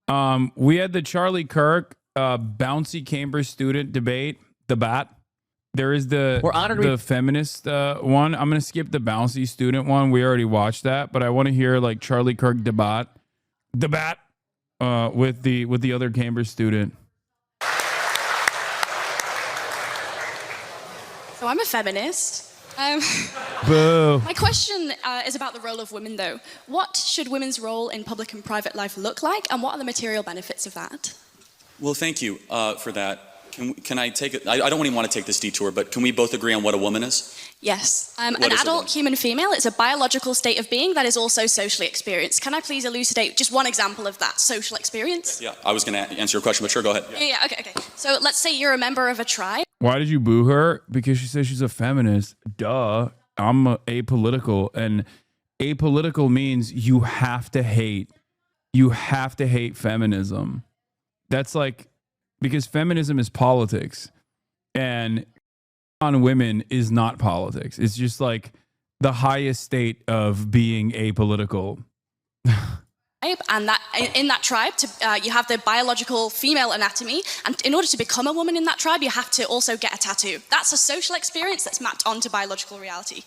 We had the Charlie Kirk bouncy Cambridge student debate. There is the feminist one. I'm gonna skip the bouncy student one. We already watched that, but I want to hear like Charlie Kirk debate with the other Cambridge student. So I'm a feminist. Boo. My question is about the role of women, though. What should women's role in public and private life look like, and what are the material benefits of that? Well, thank you for that. Can I take it? I don't even want to take this detour, but can we both agree on what a woman is? Yes. An adult human female, it's a biological state of being that is also socially experienced. Can I please elucidate just one example of that social experience? Yeah, I was going to answer your question, but sure, go ahead. Yeah, okay. So let's say you're a member of a tribe. Why did you boo her? Because she says she's a feminist. Duh. I'm apolitical, and apolitical means you have to hate. You have to hate feminism. That's like, because feminism is politics, and on women is not politics. It's just like the highest state of being apolitical. And that in that tribe, you have the biological female anatomy, and in order to become a woman in that tribe, you have to also get a tattoo. That's a social experience that's mapped onto biological reality.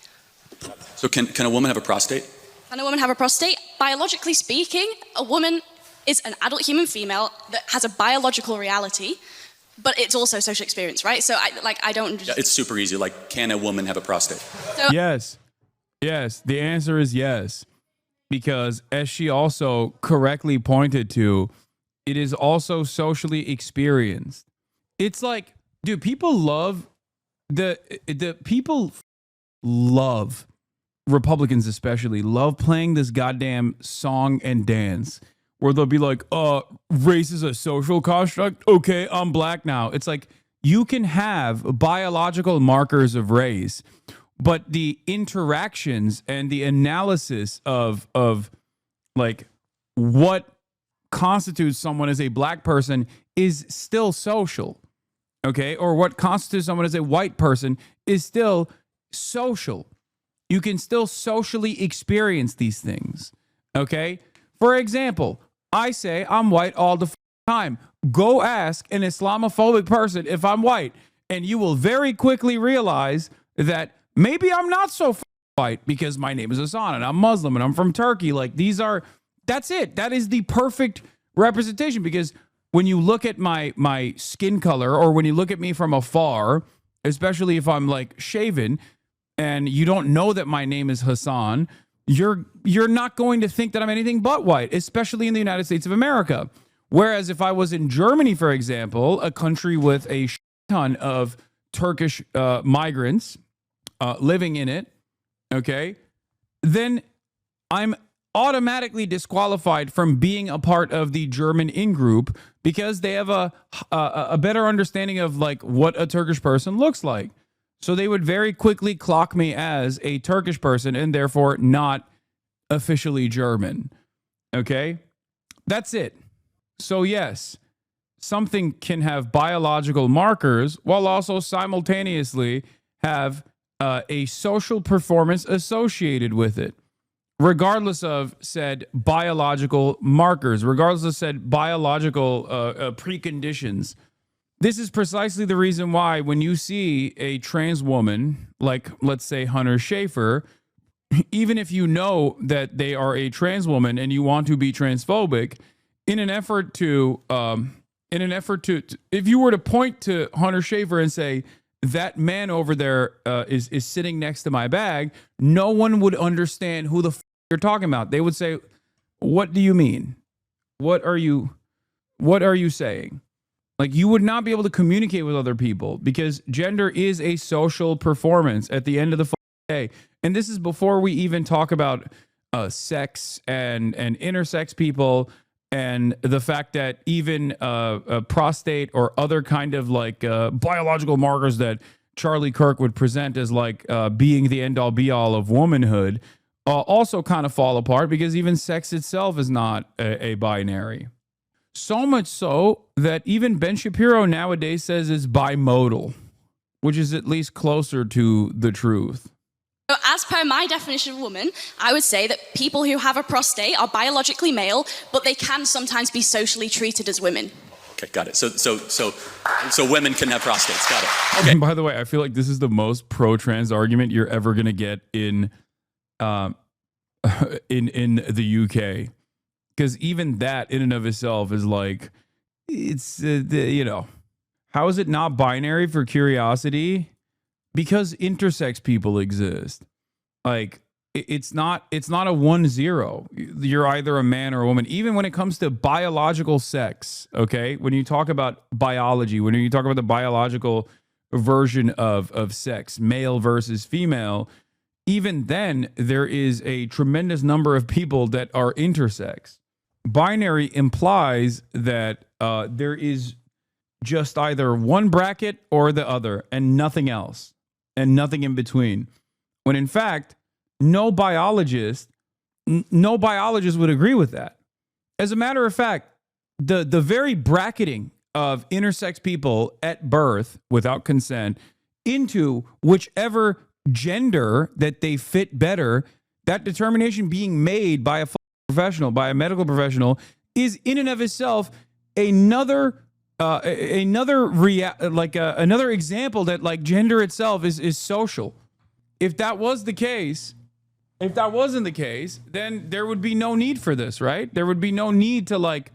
So can a woman have a prostate? Can a woman have a prostate? Biologically speaking, a woman is an adult human female that has a biological reality, but it's also social experience, right? So I don't. Yeah, it's super easy. Like, can a woman have a prostate? So, yes. The answer is yes. Because as she also correctly pointed to, it is also socially experienced. It's like, dude, people love people love, Republicans especially, love playing this goddamn song and dance where they'll be like, race is a social construct. Okay, I'm black now. It's like, you can have biological markers of race, but the interactions and the analysis of like what constitutes someone as a black person is still social, okay? Or what constitutes someone as a white person is still social. You can still socially experience these things, okay? For example, I say I'm white all the time. Go ask an Islamophobic person if I'm white, and you will very quickly realize that maybe I'm not so white because my name is Hasan and I'm Muslim and I'm from Turkey. Like, that's it. That is the perfect representation, because when you look at my skin color, or when you look at me from afar, especially if I'm like shaven and you don't know that my name is Hasan, you're not going to think that I'm anything but white, especially in the United States of America. Whereas if I was in Germany, for example, a country with a ton of Turkish migrants living in it, okay, then I'm automatically disqualified from being a part of the German in-group, because they have a better understanding of like what a Turkish person looks like. So they would very quickly clock me as a Turkish person and therefore not officially German. Okay? That's it. So yes, something can have biological markers while also simultaneously have a social performance associated with it, regardless of said biological markers, regardless of said biological preconditions. This is precisely the reason why when you see a trans woman, like let's say Hunter Schafer, even if you know that they are a trans woman and you want to be transphobic, in an effort to, if you were to point to Hunter Schafer and say, that man over there is sitting next to my bag, no one would understand who the you're talking about. They would say, what do you mean? What are you saying? Like, you would not be able to communicate with other people, because gender is a social performance at the end of the day. And this is before we even talk about sex and intersex people, and the fact that even a prostate or other kind of like biological markers that Charlie Kirk would present as like being the end all be all of womanhood also kind of fall apart, because even sex itself is not a binary. So much so that even Ben Shapiro nowadays says it's bimodal, which is at least closer to the truth. So as per my definition of woman, I would say that people who have a prostate are biologically male, but they can sometimes be socially treated as women. Okay, got it. So women can have prostates. Got it. Okay. By the way, I feel like this is the most pro-trans argument you're ever gonna get in the UK, because even that in and of itself is like, it's you know, how is it not binary for curiosity? Because intersex people exist. Like, it's not a 1-0. You're either a man or a woman. Even when it comes to biological sex, okay? When you talk about biology, when you talk about the biological version of sex, male versus female, even then there is a tremendous number of people that are intersex. Binary implies that there is just either one bracket or the other and nothing else, and nothing in between. When in fact, no biologist would agree with that. As a matter of fact, the very bracketing of intersex people at birth without consent into whichever gender that they fit better, that determination being made by a professional, by a medical professional, is in and of itself another example that like gender itself is social. If that was the case, if that wasn't the case, then there would be no need for this, right? There would be no need to like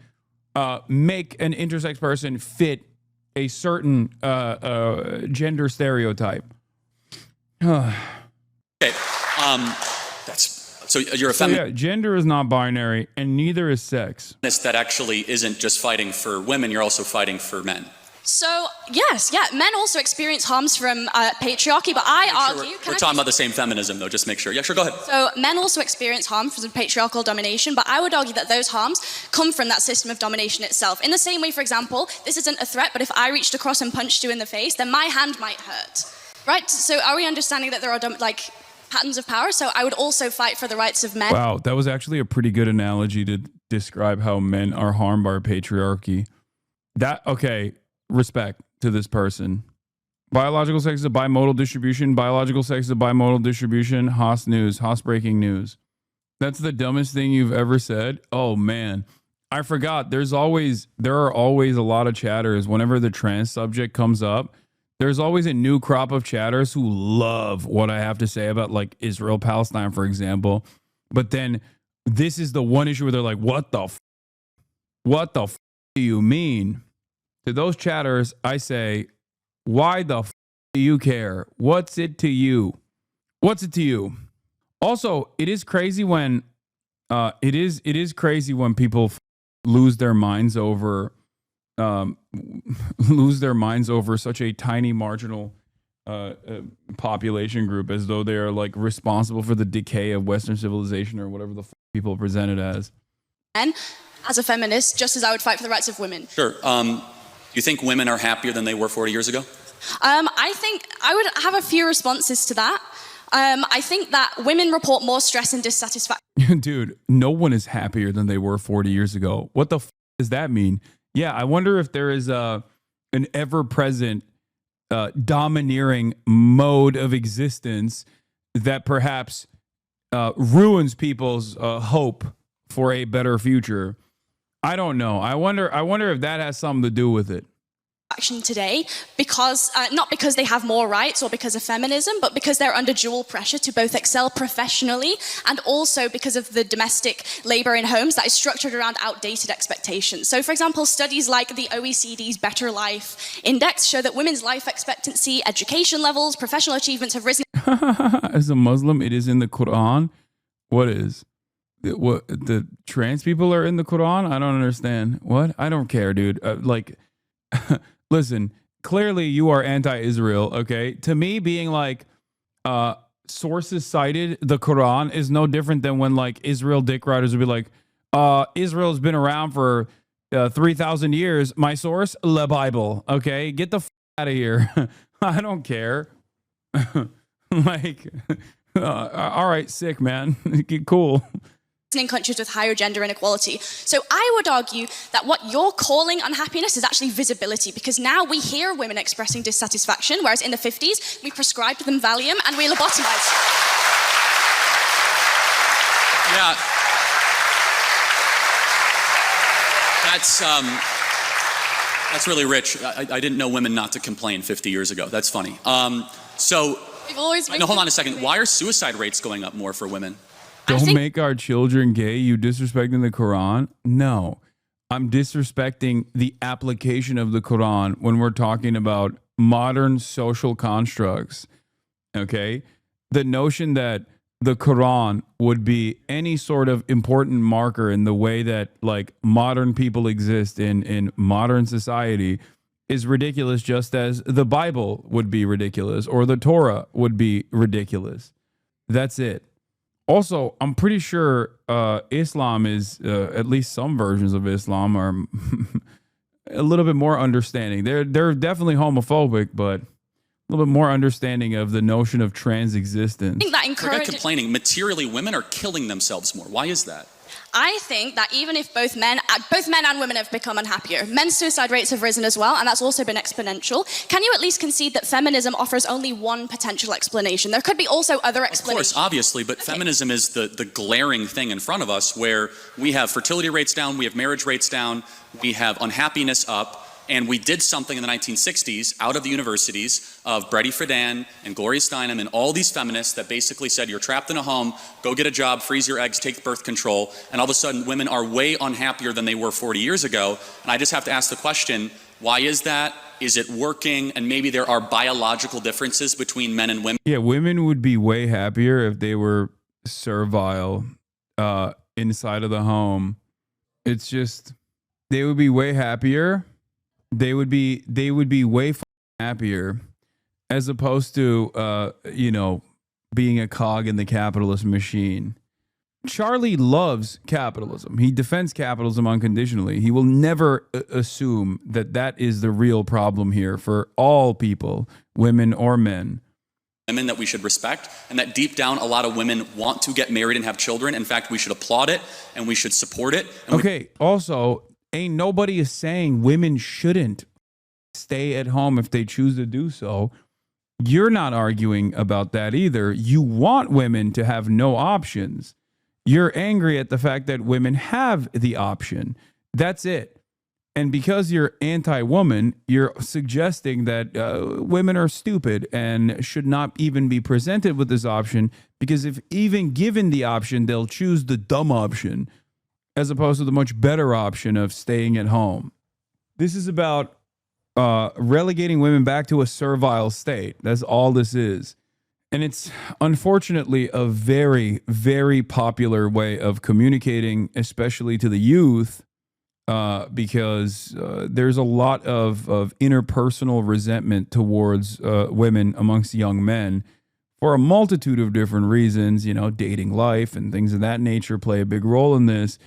make an intersex person fit a certain gender stereotype. Okay. So you're a feminist. Yeah, gender is not binary, and neither is sex. That actually isn't just fighting for women, you're also fighting for men. So, yes, men also experience harms from patriarchy, but I argue... We're talking about the same feminism, though, just make sure. Yeah, sure, go ahead. So, men also experience harm from patriarchal domination, but I would argue that those harms come from that system of domination itself. In the same way, for example, this isn't a threat, but if I reached across and punched you in the face, then my hand might hurt, right? So, are we understanding that there are, patterns of power? So, I would also fight for the rights of men. Wow, that was actually a pretty good analogy to describe how men are harmed by patriarchy. Okay... Respect to this person. Biological sex is a bimodal distribution. Biological sex is a bimodal distribution. Haas news. Haas breaking news. That's the dumbest thing you've ever said. Oh man, I forgot. There are always a lot of chatters whenever the trans subject comes up. There's always a new crop of chatters who love what I have to say about like Israel, Palestine, for example. But then this is the one issue where they're like, what the do you mean? To those chatters, I say, why the do you care? What's it to you? What's it to you? Also, it is crazy when it is crazy when people lose their minds over such a tiny marginal population group, as though they are like responsible for the decay of Western civilization or whatever the people present it as. And as a feminist, just as I would fight for the rights of women. Sure. You think women are happier than they were 40 years ago? I think I would have a few responses to that. I think that women report more stress and dissatisfaction. Dude, no one is happier than they were 40 years ago. What the does that mean? Yeah, I wonder if there is an ever-present domineering mode of existence that perhaps ruins people's hope for a better future. I don't know. I wonder if that has something to do with it. Action today, because not because they have more rights or because of feminism, but because they're under dual pressure to both excel professionally and also because of the domestic labor in homes that is structured around outdated expectations. So, for example, studies like the OECD's Better Life Index show that women's life expectancy, education levels, professional achievements have risen. As a Muslim, it is in the Quran. What is? What, the trans people are in the Quran? I don't understand. What? I don't care, dude. Listen, clearly you are anti-Israel, okay? To me, being like, sources cited, the Quran is no different than when like Israel dick riders would be like, Israel's been around for 3,000 years. My source, the Bible, okay? Get the out of here. I don't care. All right, sick, man. Cool. In countries with higher gender inequality. So I would argue that what you're calling unhappiness is actually visibility, because now we hear women expressing dissatisfaction, whereas in the 50s, we prescribed them Valium and we lobotomized. Yeah. That's really rich. I didn't know women not to complain 50 years ago. That's funny. We've always been. No, hold on a second. Why are suicide rates going up more for women? Don't make our children gay. You disrespecting the Quran? No. I'm disrespecting the application of the Quran when we're talking about modern social constructs. Okay? The notion that the Quran would be any sort of important marker in the way that like modern people exist in modern society is ridiculous, just as the Bible would be ridiculous or the Torah would be ridiculous. That's it. Also, I'm pretty sure Islam is, at least some versions of Islam are a little bit more understanding. They're definitely homophobic, but a little bit more understanding of the notion of trans existence. I think that Forget complaining. Materially, women are killing themselves more. Why is that? I think that even if both men and women have become unhappier, men's suicide rates have risen as well, and that's also been exponential. Can you at least concede that feminism offers only one potential explanation? There could be also other explanations. Of course, obviously, but feminism is the glaring thing in front of us where we have fertility rates down, we have marriage rates down, we have unhappiness up, and we did something in the 1960s out of the universities of Brady Friedan and Gloria Steinem and all these feminists that basically said, you're trapped in a home, go get a job, freeze your eggs, take birth control. And all of a sudden, women are way unhappier than they were 40 years ago. And I just have to ask the question, why is that? Is it working? And maybe there are biological differences between men and women. Yeah, women would be way happier if they were servile inside of the home. It's just, they would be way happier. They would be way happier as opposed to, being a cog in the capitalist machine. Charlie loves capitalism. He defends capitalism unconditionally. He will never assume that that is the real problem here for all people, women or men. Women that we should respect, and that deep down a lot of women want to get married and have children. In fact, we should applaud it and we should support it. And also, ain't nobody is saying women shouldn't stay at home if they choose to do so. You're not arguing about that either. You want women to have no options. You're angry at the fact that women have the option. That's it. And because you're anti-woman, you're suggesting that women are stupid and should not even be presented with this option, because if even given the option, they'll choose the dumb option as opposed to the much better option of staying at home. This is about relegating women back to a servile state. That's all this is. And it's unfortunately a very, very popular way of communicating, especially to the youth, because there's a lot of interpersonal resentment towards women amongst young men for a multitude of different reasons. Dating life and things of that nature play a big role in this.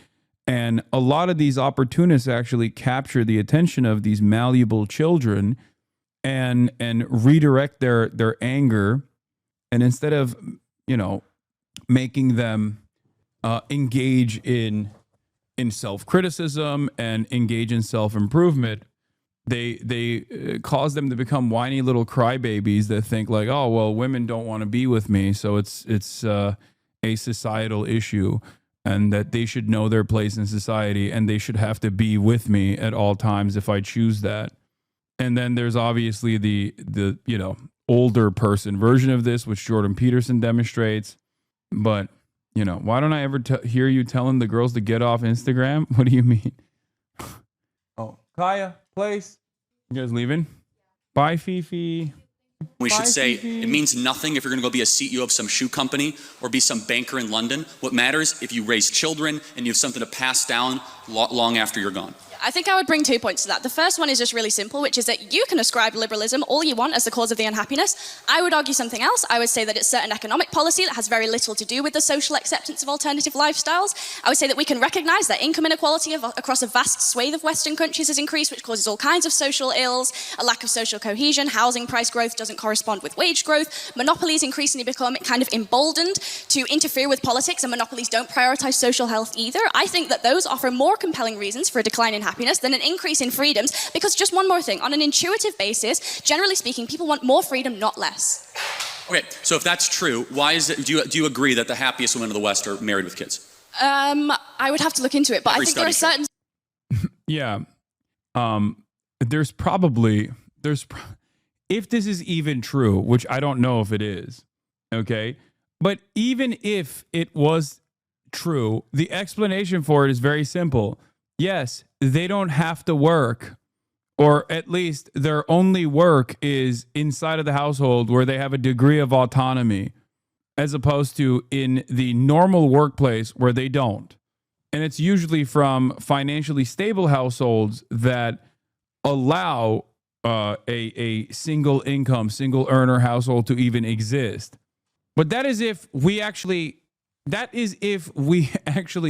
And a lot of these opportunists actually capture the attention of these malleable children and redirect their anger. And instead of, making them engage in self-criticism and engage in self-improvement, they cause them to become whiny little crybabies that think like, oh, well, women don't want to be with me, so it's a societal issue. And that they should know their place in society and they should have to be with me at all times if I choose that. And then there's obviously the older person version of this, which Jordan Peterson demonstrates. But, why don't I ever hear you telling the girls to get off Instagram? What do you mean? Oh, Kaya, place. You guys leaving? Bye, Fifi. We should say it means nothing if you're going to go be a CEO of some shoe company or be some banker in London. What matters if you raise children and you have something to pass down long after you're gone. I think I would bring 2 points to that. The first one is just really simple, which is that you can ascribe liberalism all you want as the cause of the unhappiness. I would argue something else. I would say that it's certain economic policy that has very little to do with the social acceptance of alternative lifestyles. I would say that we can recognize that income inequality across a vast swathe of Western countries has increased, which causes all kinds of social ills, a lack of social cohesion, housing price growth doesn't correspond with wage growth, monopolies increasingly become kind of emboldened to interfere with politics, and monopolies don't prioritize social health either. I think that those offer more compelling reasons for a decline in happiness than an increase in freedoms, because just one more thing, on an intuitive basis, generally speaking, people want more freedom, not less. Okay, so if that's true, why is it, do you agree that the happiest women of the West are married with kids? I would have to look into it, but I think there are certain. Yeah. If this is even true, which I don't know if it is, okay? But even if it was true, the explanation for it is very simple. Yes, they don't have to work, or at least their only work is inside of the household where they have a degree of autonomy, as opposed to in the normal workplace where they don't. And it's usually from financially stable households that allow a single income, single earner household to even exist. But that is if we actually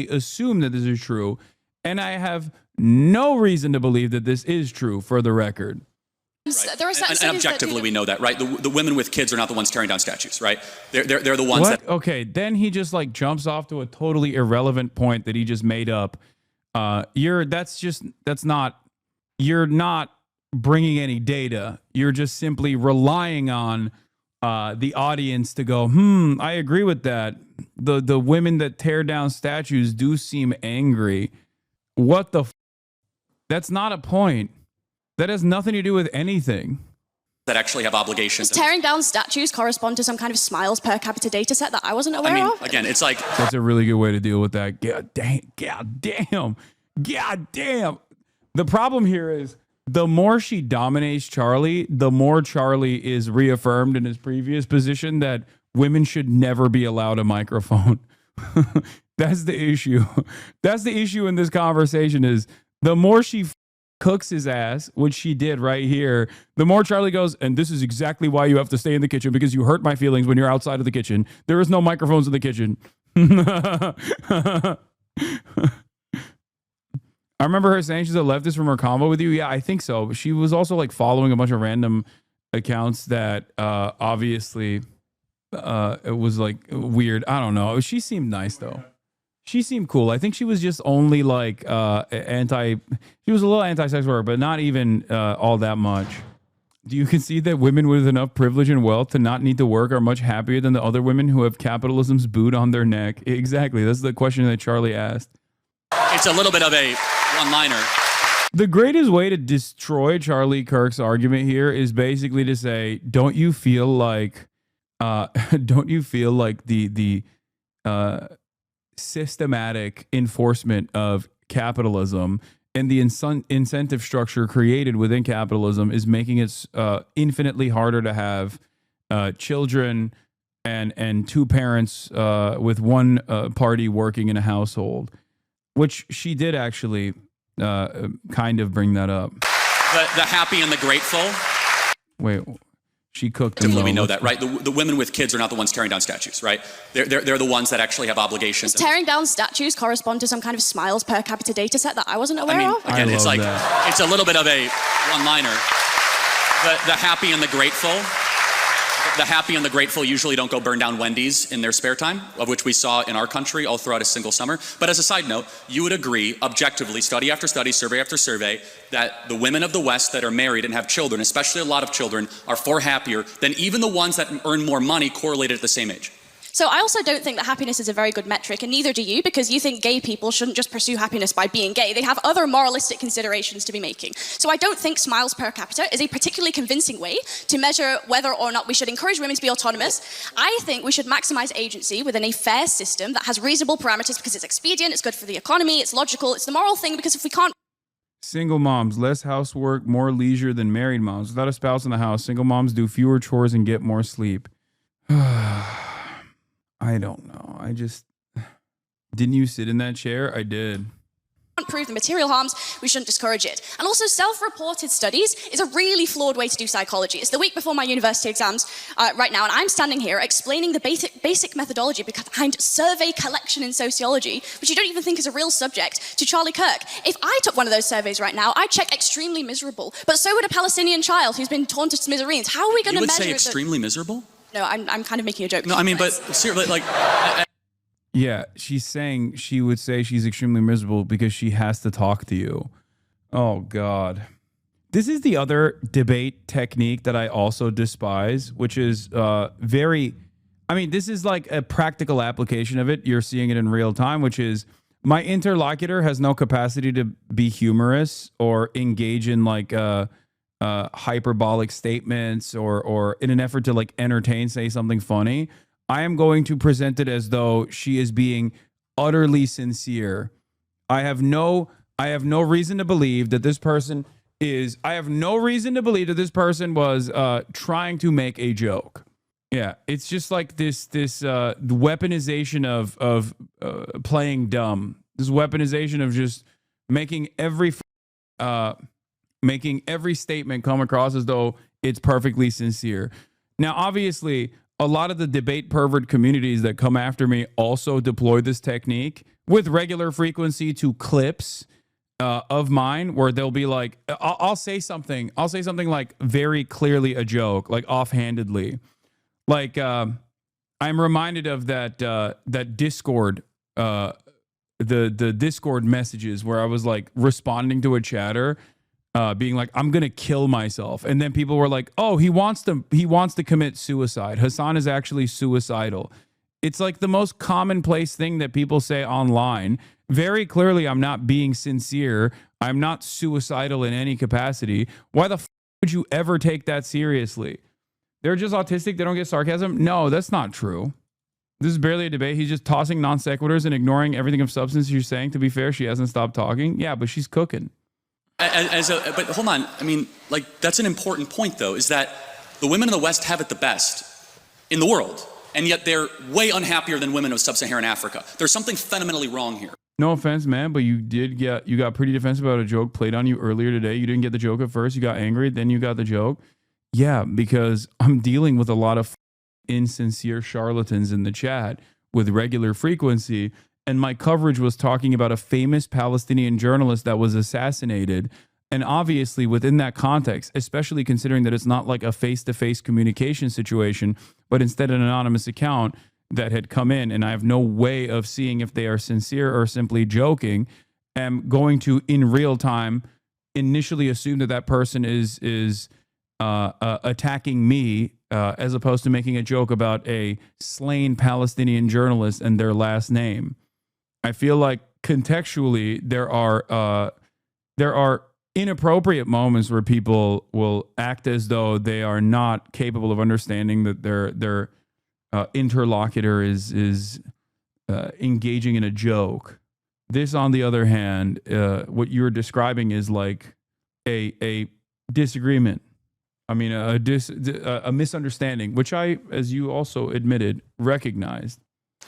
assume that this is true. And I have no reason to believe that this is true, for the record. Right. There are certain and objectively, we know that, right? The women with kids are not the ones tearing down statues, right? They're the ones what? that. Okay, then he just like jumps off to a totally irrelevant point that he just made up. You're not bringing any data. You're just simply relying on the audience to go, I agree with that. The women that tear down statues do seem angry. What the That's not a point. That has nothing to do with anything. That actually have obligations. Does tearing down statues correspond to some kind of smiles per capita data set that I wasn't aware of? Again, it's like... That's a really good way to deal with that. God damn. The problem here is the more she dominates Charlie, the more Charlie is reaffirmed in his previous position that women should never be allowed a microphone. That's the issue. That's the issue in this conversation is the more she cooks his ass, which she did right here, the more Charlie goes, and this is exactly why you have to stay in the kitchen, because you hurt my feelings when you're outside of the kitchen. There is no microphones in the kitchen. I remember her saying she's a leftist from her convo with you. Yeah, I think so. But she was also like following a bunch of random accounts that obviously it was like weird. I don't know. She seemed nice though. She seemed cool. I think she was just only like she was a little anti-sex worker, but not even all that much. Do you concede that women with enough privilege and wealth to not need to work are much happier than the other women who have capitalism's boot on their neck? Exactly. That's the question that Charlie asked. It's a little bit of a one-liner. The greatest way to destroy Charlie Kirk's argument here is basically to say, don't you feel like the systematic enforcement of capitalism and the incentive structure created within capitalism is making it infinitely harder to have children and two parents with one party working in a household, which she did actually kind of bring that up. The happy and the grateful. Wait, she cooked them. We know that, right? The women with kids are not the ones tearing down statues, right? They're the ones that actually have obligations. Does tearing down statues correspond to some kind of smiles per capita data set that I wasn't aware of? Again, it's like that. It's a little bit of a one-liner. The happy and the grateful. The happy and the grateful usually don't go burn down Wendy's in their spare time, of which we saw in our country all throughout a single summer. But as a side note, you would agree, objectively, study after study, survey after survey, that the women of the West that are married and have children, especially a lot of children, are far happier than even the ones that earn more money correlated at the same age. So I also don't think that happiness is a very good metric, and neither do you, because you think gay people shouldn't just pursue happiness by being gay. They have other moralistic considerations to be making. So I don't think smiles per capita is a particularly convincing way to measure whether or not we should encourage women to be autonomous. I think we should maximize agency within a fair system that has reasonable parameters because it's expedient, it's good for the economy, it's logical, it's the moral thing, because if we can't... Single moms, less housework, more leisure than married moms. Without a spouse in the house, single moms do fewer chores and get more sleep. I don't know. Didn't you sit in that chair? I did. Prove the material harms, we shouldn't discourage it. And also, self-reported studies is a really flawed way to do psychology. It's the week before my university exams right now, and I'm standing here explaining the basic methodology behind survey collection in sociology, which you don't even think is a real subject, to Charlie Kirk. If I took one of those surveys right now, I'd check extremely miserable. But so would a Palestinian child who's been torn to smithereens. How are we going to measure... You would say extremely miserable? No, I'm kind of making a joke. No, I mean, but seriously, like... Yeah, she's saying she would say she's extremely miserable because she has to talk to you. Oh, God. This is the other debate technique that I also despise, which is very I mean, this is like a practical application of it. You're seeing it in real time, which is my interlocutor has no capacity to be humorous or engage in like hyperbolic statements or in an effort to like entertain, say something funny. I am going to present it as though she is being utterly sincere. I have no reason to believe that this person was trying to make a joke. Yeah, it's just like this weaponization of playing dumb. This weaponization of just making every statement come across as though it's perfectly sincere. Now, obviously, a lot of the debate pervert communities that come after me also deploy this technique with regular frequency to clips of mine, where they'll be like, I'll say something like very clearly a joke, like offhandedly. Like, I'm reminded of that Discord, the Discord messages where I was like responding to a chatter, being like, I'm gonna kill myself, and then people were like, oh, he wants to commit suicide. Hasan is actually suicidal. It's like the most commonplace thing that people say online. Very clearly, I'm not being sincere. I'm not suicidal in any capacity. Why the would you ever take that seriously? They're just autistic. They don't get sarcasm. No, that's not true. This is barely a debate. He's just tossing non sequiturs and ignoring everything of substance you're saying. To be fair, she hasn't stopped talking. Yeah, but she's cooking. But hold on. I mean, like, that's an important point, though, is that the women in the West have it the best in the world, and yet they're way unhappier than women of sub-Saharan Africa. There's something fundamentally wrong here. No offense, man, but you got pretty defensive about a joke played on you earlier today. You didn't get the joke at first. You got angry, then you got the joke. Yeah, because I'm dealing with a lot of insincere charlatans in the chat with regular frequency, and my coverage was talking about a famous Palestinian journalist that was assassinated. And obviously within that context, especially considering that it's not like a face-to-face communication situation, but instead an anonymous account that had come in, and I have no way of seeing if they are sincere or simply joking, am going to, in real time, initially assume that person is attacking me as opposed to making a joke about a slain Palestinian journalist and their last name. I feel like contextually there are inappropriate moments where people will act as though they are not capable of understanding that their interlocutor is engaging in a joke. This, on the other hand, what you're describing is like a disagreement. I mean, a misunderstanding, which I, as you also admitted, recognized.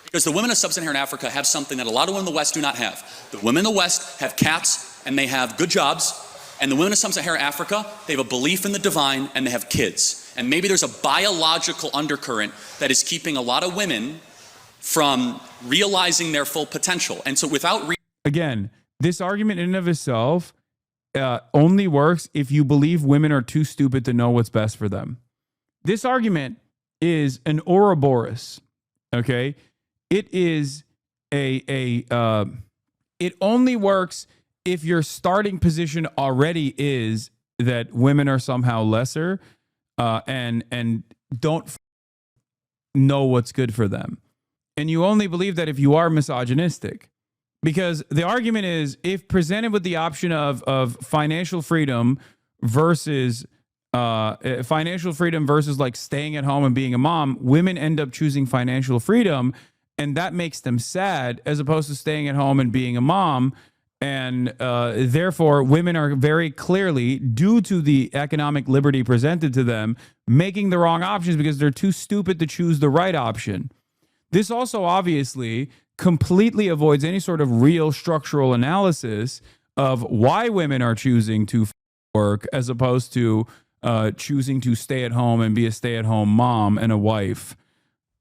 Because the women of sub-Saharan Africa have something that a lot of women in the West do not have. The women in the West have cats and they have good jobs. And the women of sub-Saharan Africa, they have a belief in the divine and they have kids. And maybe there's a biological undercurrent that is keeping a lot of women from realizing their full potential. And so again, this argument in and of itself only works if you believe women are too stupid to know what's best for them. This argument is an Ouroboros, okay? It is it only works if your starting position already is that women are somehow lesser and don't know what's good for them. And you only believe that if you are misogynistic. Because the argument is, if presented with the option of financial freedom versus like staying at home and being a mom, women end up choosing financial freedom, and that makes them sad as opposed to staying at home and being a mom. And therefore, women are very clearly, due to the economic liberty presented to them, making the wrong options because they're too stupid to choose the right option. This also obviously completely avoids any sort of real structural analysis of why women are choosing to work as opposed to choosing to stay at home and be a stay-at-home mom and a wife.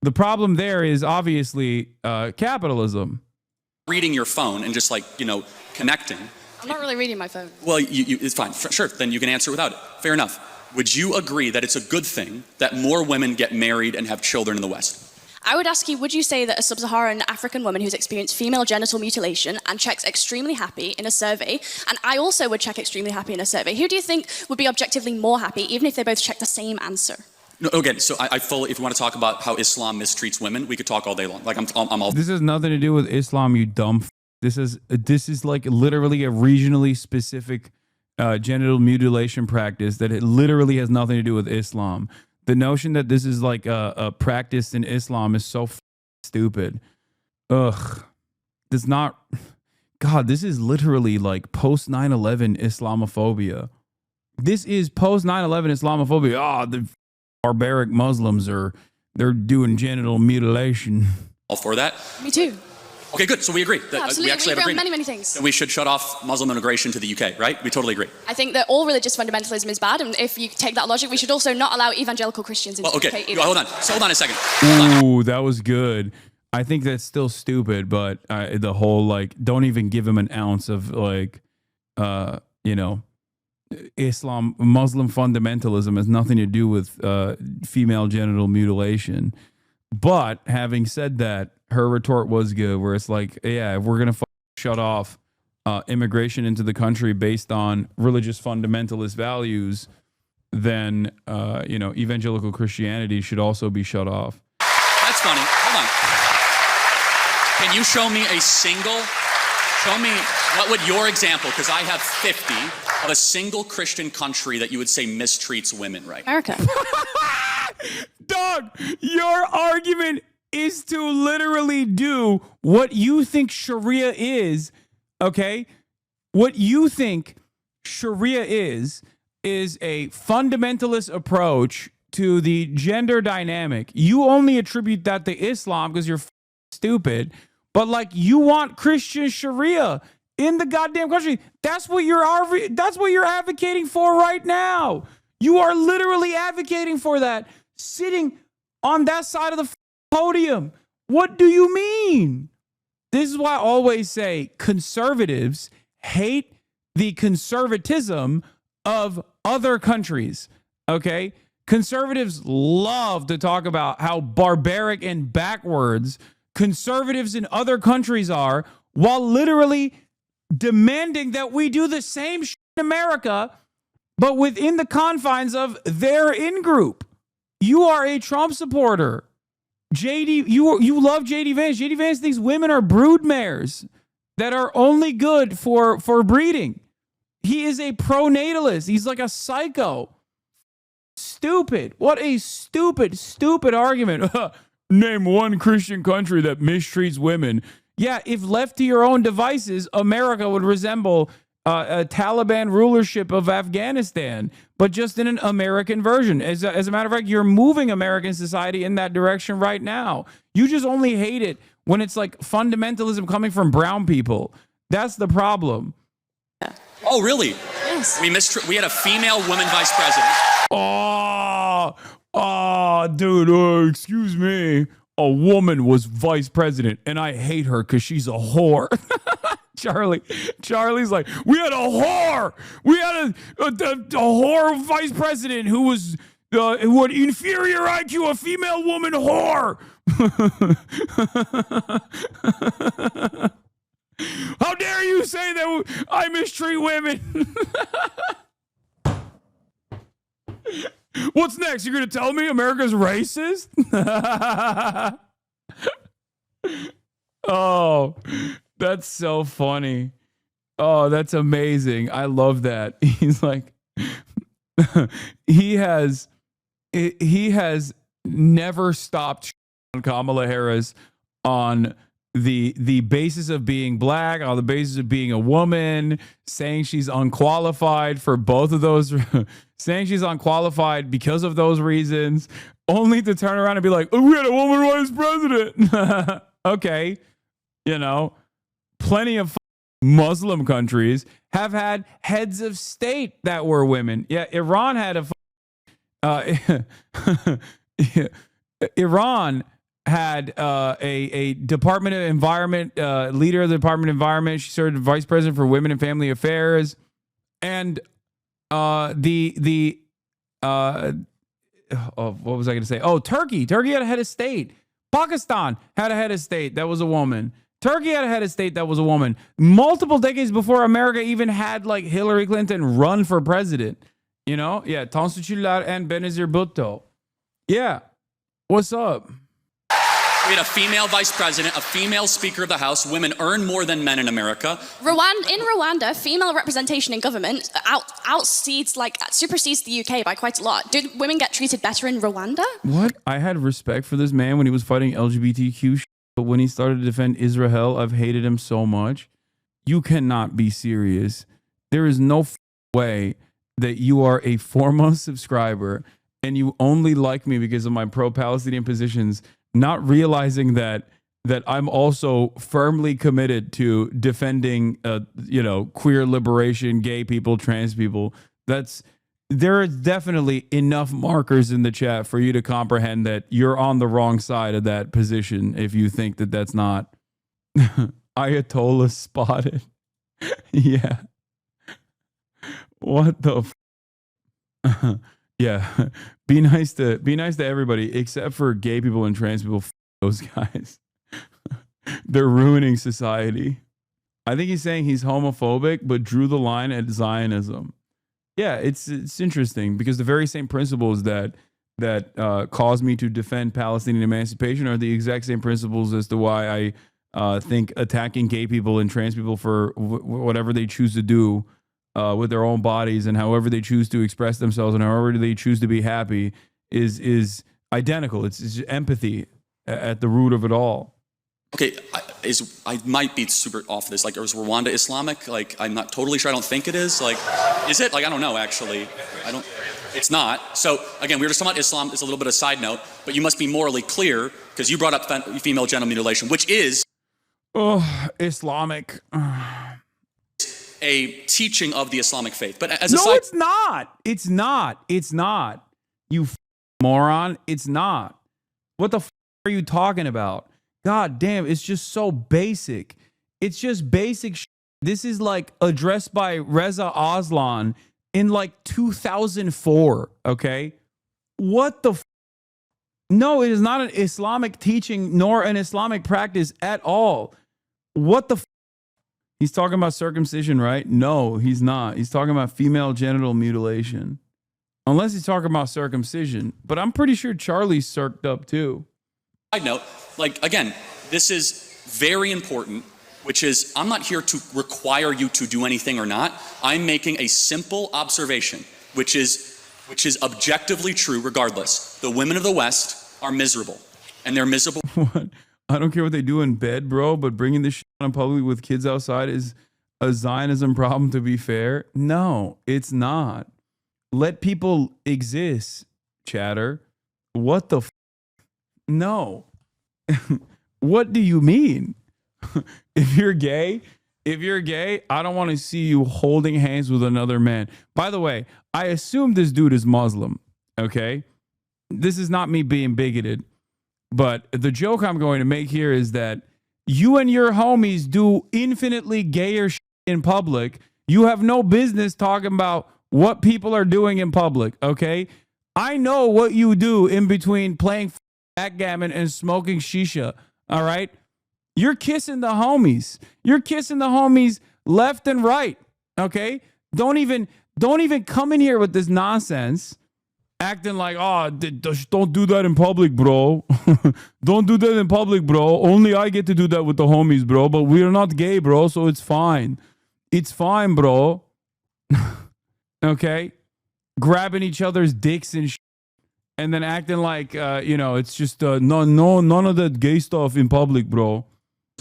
The problem there is obviously capitalism. Reading your phone and just connecting. I'm not really reading my phone. Well, it's fine. Sure, then you can answer without it. Fair enough. Would you agree that it's a good thing that more women get married and have children in the West? I would ask you, would you say that a sub-Saharan African woman who's experienced female genital mutilation and checks extremely happy in a survey, and I also would check extremely happy in a survey, who do you think would be objectively more happy, even if they both check the same answer? No, again, so I fully, if you want to talk about how Islam mistreats women, we could talk all day long. Like I'm all. This has nothing to do with Islam, you dumb. This is like literally a regionally specific genital mutilation practice that it literally has nothing to do with Islam. The notion that this is like a practice in Islam is so stupid. Ugh. Does not. God, this is literally like post 9/11 Islamophobia. This is post 9/11 Islamophobia. Ah, the barbaric Muslims they're doing genital mutilation. All for that. Me too. Okay, good. So we agree. Yeah, absolutely. We actually agree have on agreement. many things. And we should shut off Muslim immigration to the UK, right? We totally agree. I think that all religious fundamentalism is bad, and if you take that logic, we should also not allow evangelical Christians into the UK either. Hold on. So hold on a second. Ooh, that was good. I think that's still stupid, but the whole like, don't even give him an ounce of like, Muslim fundamentalism has nothing to do with female genital mutilation. But having said that, her retort was good, where it's like, yeah, if we're gonna shut off immigration into the country based on religious fundamentalist values, then evangelical Christianity should also be shut off. That's funny. Hold on. Can you show me what would your example, because I have 50, of a single Christian country that you would say mistreats women, right? America. Dog, your argument is to literally do what you think Sharia is, okay? What you think Sharia is a fundamentalist approach to the gender dynamic. You only attribute that to Islam because you're stupid. But like, you want Christian Sharia in the goddamn country. That's what you're advocating for right now. You are literally advocating for that, sitting on that side of the podium. What do you mean? This is why I always say conservatives hate the conservatism of other countries. Okay? Conservatives love to talk about how barbaric and backwards conservatives in other countries are, while literally demanding that we do the same shit in America, but within the confines of their in-group. You are a Trump supporter. JD, you love JD Vance. JD Vance thinks women are broodmares that are only good for breeding. He is a pronatalist. He's like a psycho. Stupid. What a stupid argument. Name one Christian country that mistreats women. Yeah, if left to your own devices, America would resemble a Taliban rulership of Afghanistan, but just in an American version. As a matter of fact, you're moving American society in that direction right now. You just only hate it when it's like fundamentalism coming from brown people. That's the problem. Oh, really? Yes. We had a female woman vice president. Dude, excuse me. A woman was vice president, and I hate her because she's a whore. Charlie's like, we had a whore. We had a whore vice president who had inferior IQ, a female woman whore. How dare you say that I mistreat women? What's next? You're going to tell me America's racist? Oh, that's so funny. Oh, that's amazing. I love that. He's like, he has never stopped on Kamala Harris on the basis of being black, on the basis of being a woman, saying she's unqualified for both of those, saying she's unqualified because of those reasons, only to turn around and be like, oh, we had a woman vice president. Okay. Plenty of Muslim countries have had heads of state that were women. Yeah, Iran had Iran had a Department of Environment, leader of the Department of Environment. She served as vice president for women and family affairs. And what was I going to say? Oh, Turkey had a head of state. Pakistan had a head of state that was a woman. Turkey had a head of state that was a woman. Multiple decades before America even had like Hillary Clinton run for president. Yeah, Tansu Çiller and Benazir Bhutto. Yeah. What's up? We had a female vice president, a female speaker of the House. Women earn more than men in America. In Rwanda, female representation in government supersedes the UK by quite a lot. Did women get treated better in Rwanda? What? I had respect for this man when he was fighting LGBTQ, but when he started to defend Israel, I've hated him so much. You cannot be serious. There is no way that you are a foremost subscriber and you only like me because of my pro-Palestinian positions, not realizing that I'm also firmly committed to defending, queer liberation, gay people, trans people. There are definitely enough markers in the chat for you to comprehend that you're on the wrong side of that position if you think that that's not Ayatollah spotted. Yeah. What the yeah. Be nice to everybody except for gay people and trans people. Those guys. They're ruining society. I think he's saying he's homophobic, but drew the line at Zionism. Yeah, it's interesting because the very same principles that caused me to defend Palestinian emancipation are the exact same principles as to why I think attacking gay people and trans people for whatever they choose to do with their own bodies and however they choose to express themselves and however they choose to be happy is identical. It's empathy at the root of it all. Okay, I might be super off this. Like, is Rwanda Islamic? Like, I'm not totally sure. I don't think it is. Like, is it? Like, I don't know, actually. It's not. So, again, we were just talking about Islam. It's a little bit of a side note, but you must be morally clear because you brought up female genital mutilation, which is Islamic. A teaching of the Islamic faith. But as it's not. It's not. You moron. It's not. What the are you talking about? God damn, it's just so basic. It's just basic shit. This is like addressed by Reza Aslan in like 2004, okay? What the No, it is not an Islamic teaching nor an Islamic practice at all. What the He's talking about circumcision, right? No, he's not. He's talking about female genital mutilation. Unless he's talking about circumcision. But I'm pretty sure Charlie's circed up too. Side note, like, again, this is very important, which is I'm not here to require you to do anything or not. I'm making a simple observation, which is objectively true regardless. The women of the West are miserable, and they're miserable. What? I don't care what they do in bed, bro, but bringing this shit on in public with kids outside is a Zionism problem, to be fair. No, it's not. Let people exist, chatter. What the No. What do you mean? If you're gay, I don't want to see you holding hands with another man. By the way, I assume this dude is Muslim, okay? This is not me being bigoted, but the joke I'm going to make here is that you and your homies do infinitely gayer shit in public. You have no business talking about what people are doing in public, okay? I know what you do in between playing backgammon and smoking shisha, all right? You're kissing the homies. You're kissing the homies left and right, okay? Don't even come in here with this nonsense, acting like, oh, don't do that in public, bro. Don't do that in public, bro. Only I get to do that with the homies, bro. But we're not gay, bro, so it's fine. It's fine, bro. Okay? Grabbing each other's dicks and shit. And then acting like, it's just none of that gay stuff in public, bro.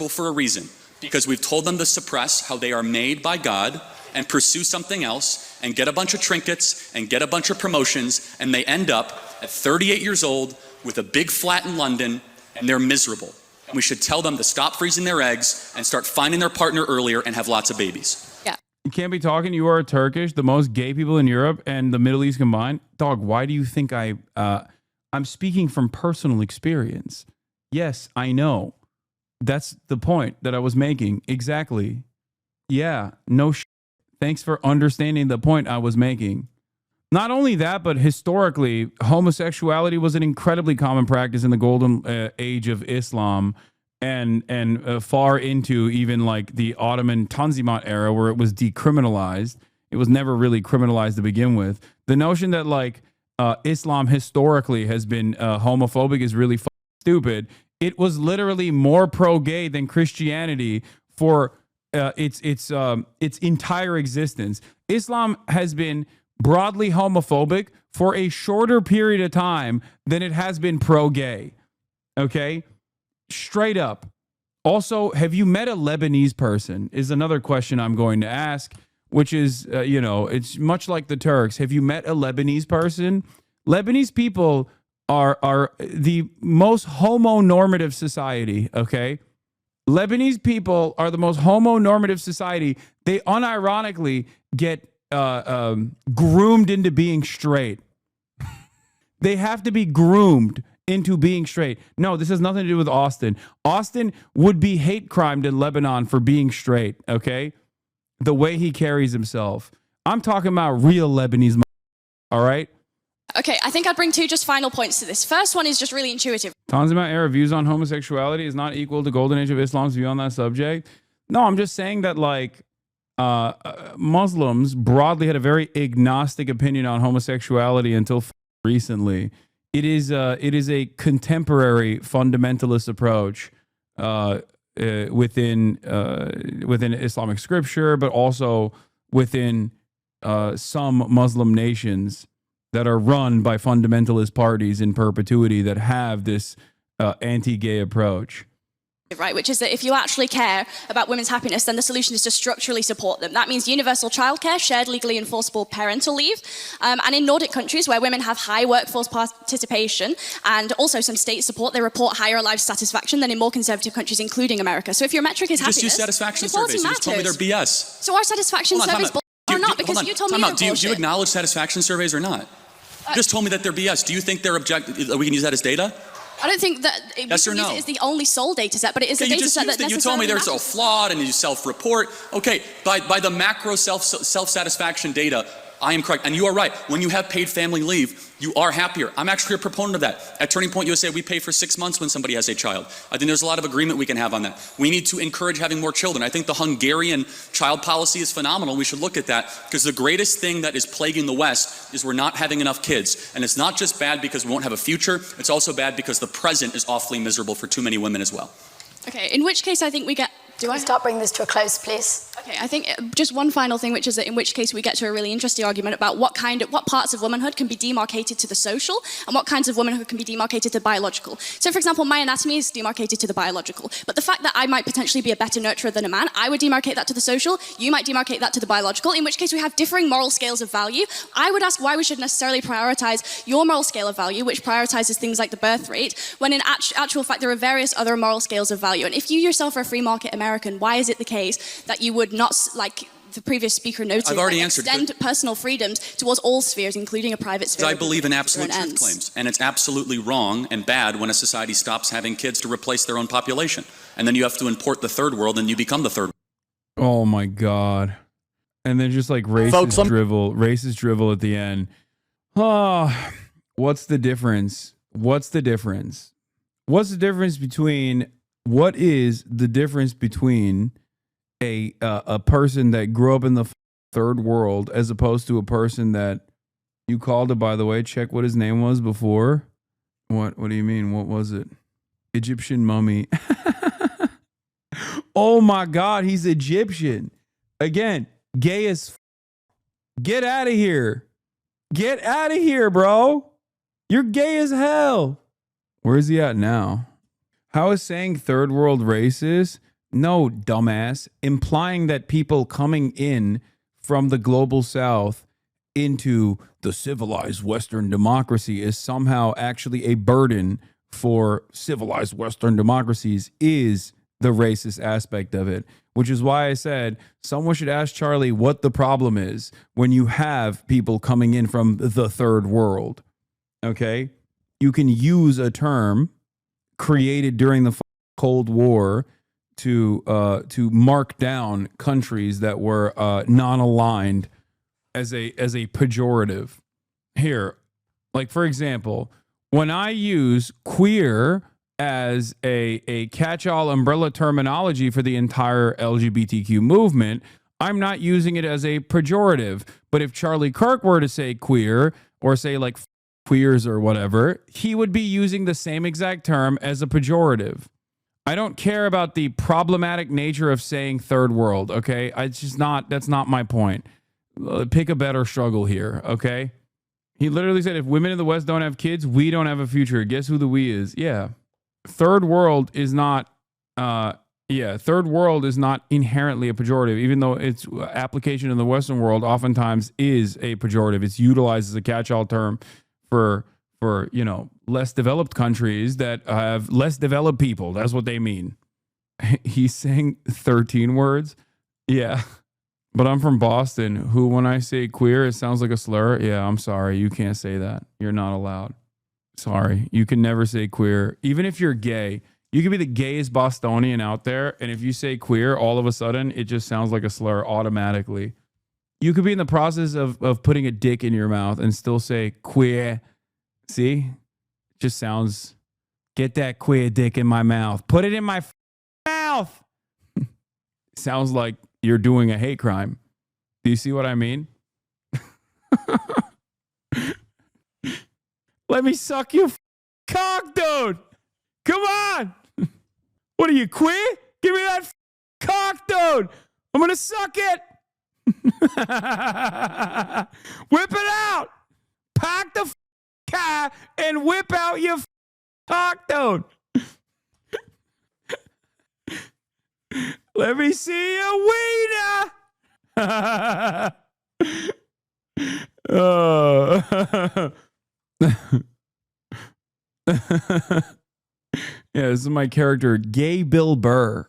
For a reason, because we've told them to suppress how they are made by God and pursue something else and get a bunch of trinkets and get a bunch of promotions, and they end up at 38 years old with a big flat in London, and they're miserable. And we should tell them to stop freezing their eggs and start finding their partner earlier and have lots of babies. Yeah. You can't be talking. You are Turkish, the most gay people in Europe and the Middle East combined. Dog, why do you think I'm speaking from personal experience? Yes, I know. That's the point that I was making. Exactly. Yeah, no shit. Thanks for understanding the point I was making. Not only that, but historically, homosexuality was an incredibly common practice in the golden age of Islam and far into even like the Ottoman Tanzimat era where it was decriminalized. It was never really criminalized to begin with. The notion that like Islam historically has been homophobic is really stupid. It was literally more pro-gay than Christianity for its entire existence. Islam has been broadly homophobic for a shorter period of time than it has been pro-gay. Okay? Straight up. Also, have you met a Lebanese person? Is another question I'm going to ask, which is, it's much like the Turks. Have you met a Lebanese person? Lebanese people are the most homonormative society, okay? Lebanese people are the most homonormative society. They unironically get groomed into being straight. They have to be groomed into being straight. No, this has nothing to do with Austin. Austin would be hate crimed in Lebanon for being straight, okay? The way he carries himself. I'm talking about real Lebanese, all right? Okay, I think I'd bring two just final points to this. First one is just really intuitive. Tanzimat era views on homosexuality is not equal to Golden Age of Islam's view on that subject. No, I'm just saying that Muslims broadly had a very agnostic opinion on homosexuality until recently. It is a contemporary fundamentalist approach within Islamic scripture, but also within some Muslim nations that are run by fundamentalist parties in perpetuity that have this anti-gay approach. Right, which is that if you actually care about women's happiness, then the solution is to structurally support them. That means universal childcare, shared legally enforceable parental leave, and in Nordic countries where women have high workforce participation and also some state support, they report higher life satisfaction than in more conservative countries, including America. So if your metric is happiness, just use satisfaction surveys. You just told me they're BS. So our satisfaction surveys are not, because you told me they're bullshit. Do you acknowledge satisfaction surveys or not? You just told me that they're BS. Do you think they're objective? We can use that as data? I don't think that yes or no? It is the only sole data set, but it is a data set that necessarily you told me they're so flawed and you self-report. Okay, by the macro self-satisfaction data, I am correct. And you are right. When you have paid family leave, you are happier. I'm actually a proponent of that. At Turning Point USA, we pay for 6 months when somebody has a child. I think there's a lot of agreement we can have on that. We need to encourage having more children. I think the Hungarian child policy is phenomenal. We should look at that, because the greatest thing that is plaguing the West is we're not having enough kids. And it's not just bad because we won't have a future. It's also bad because the present is awfully miserable for too many women as well. Okay, in which case I think we get... Do I start bringing this to a close, please? Okay, I think just one final thing, which is that in which case we get to a really interesting argument about what parts of womanhood can be demarcated to the social and what kinds of womanhood can be demarcated to biological. So, for example, my anatomy is demarcated to the biological, but the fact that I might potentially be a better nurturer than a man, I would demarcate that to the social, you might demarcate that to the biological, in which case we have differing moral scales of value. I would ask why we should necessarily prioritize your moral scale of value, which prioritizes things like the birth rate, when in actual fact there are various other moral scales of value. And if you yourself are a free market American, why is it the case that you would not, like the previous speaker noted, I've already answered extend personal freedoms towards all spheres, including a private sphere? I believe in absolute truth claims, and it's absolutely wrong and bad when a society stops having kids to replace their own population. And then you have to import the third world and you become the third. Oh my God. And then just like racist drivel at the end. Oh, what's the difference? What is the difference between a person that grew up in the third world as opposed to a person that you called it, by the way, check what his name was before. What do you mean? What was it? Egyptian mummy. Oh my God, he's Egyptian. Again, gay as get out of here. Get out of here, bro. You're gay as hell. Where is he at now? How is saying third world racist? No, dumbass. Implying that people coming in from the global south into the civilized Western democracy is somehow actually a burden for civilized Western democracies is the racist aspect of it, which is why I said someone should ask Charlie what the problem is when you have people coming in from the third world. Okay? You can use a term created during the Cold War to mark down countries that were non-aligned as a pejorative. Here, like for example, when I use queer as a catch-all umbrella terminology for the entire LGBTQ movement, I'm not using it as a pejorative. But if Charlie Kirk were to say queer or say like queers or whatever, he would be using the same exact term as a pejorative. I don't care about the problematic nature of saying third world, okay? That's not my point. Pick a better struggle here, okay? He literally said, if women in the West don't have kids, we don't have a future. Guess who the we is? Yeah. Third world is not, third world is not inherently a pejorative, even though its application in the Western world oftentimes is a pejorative. It's utilized as a catch-all term for less developed countries that have less developed people. That's what they mean. He's saying 13 words. Yeah. But I'm from Boston, who, when I say queer, it sounds like a slur. Yeah, I'm sorry. You can't say that. You're not allowed. Sorry. You can never say queer. Even if you're gay, you could be the gayest Bostonian out there. And if you say queer, all of a sudden, it just sounds like a slur automatically. You could be in the process of putting a dick in your mouth and still say queer. See? Just sounds, get that queer dick in my mouth. Put it in my mouth. Sounds like you're doing a hate crime. Do you see what I mean? Let me suck your cock, dude. Come on. What are you, queer? Give me that cock, dude. I'm going to suck it. Whip it out. Pack the car and whip out your cock, dude. Let me see your wiener. Yeah, this is my character, Gay Bill Burr.